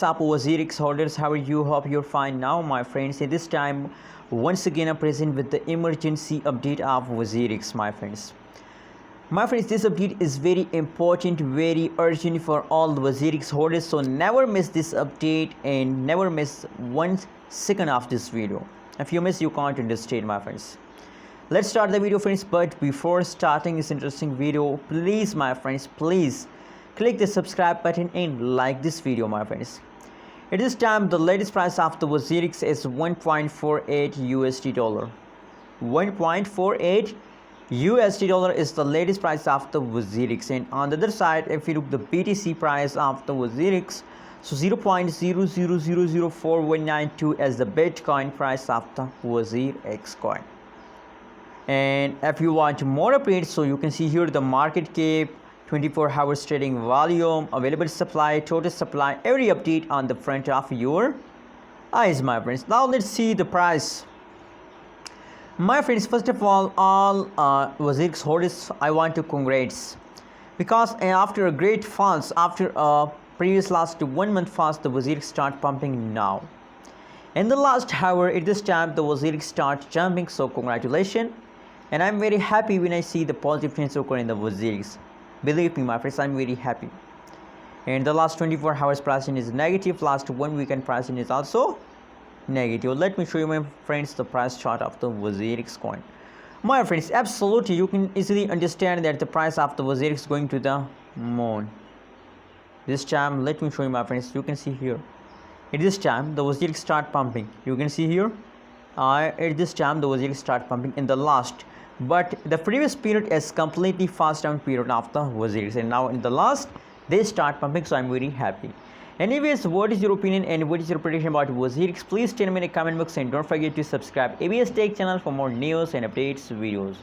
What's up, WazirX holders? How are you? Hope you're fine now, my friends. At this time, once again, I'm present with the emergency update of WazirX, my friends. My friends, this update is very important, very urgent for all the WazirX holders. So never miss this update and never miss 1 second of this video. If you miss, you can't understand, my friends. Let's start the video, friends. But before starting this interesting video, please, my friends, please click the subscribe button and like this video, my friends. At this time, the latest price of the WazirX is 1.48 USD dollar. 1.48 USD dollar is the latest price of the WazirX. And on the other side, if you look the BTC price of the WazirX, so 0.000049192 as the Bitcoin price of the Wazir X coin. And if you want more updates, so you can see here the market cap, 24 hours trading volume, available supply, total supply, every update on the front of your eyes, my friends. Now let's see the price. My friends, first of all WazirX holders, I want to congratulate, because after a great falls, after a previous last 1 month fast, the WazirX start pumping now. In the last hour, at this time, the WazirX start jumping, so congratulations. And I'm very happy when I see the positive trends occur in the WazirX. Believe me, my friends, I'm very happy. And the last 24 hours pricing is negative. Last 1 weekend pricing is also negative. Let me show you, my friends, the price chart of the WazirX coin. My friends, absolutely, you can easily understand that the price of the WazirX is going to the moon. This time, let me show you, my friends. You can see here. At this time, the WazirX start pumping. You can see here. At this time, the WazirX start pumping in the last. But the previous period is completely fast down period of the WazirX, and now in the last they start pumping, so I'm very happy. Anyways, what is your opinion and what is your prediction about WazirX? Please tell me in the comment box, and don't forget to subscribe ABS Tech channel for more news and updates videos.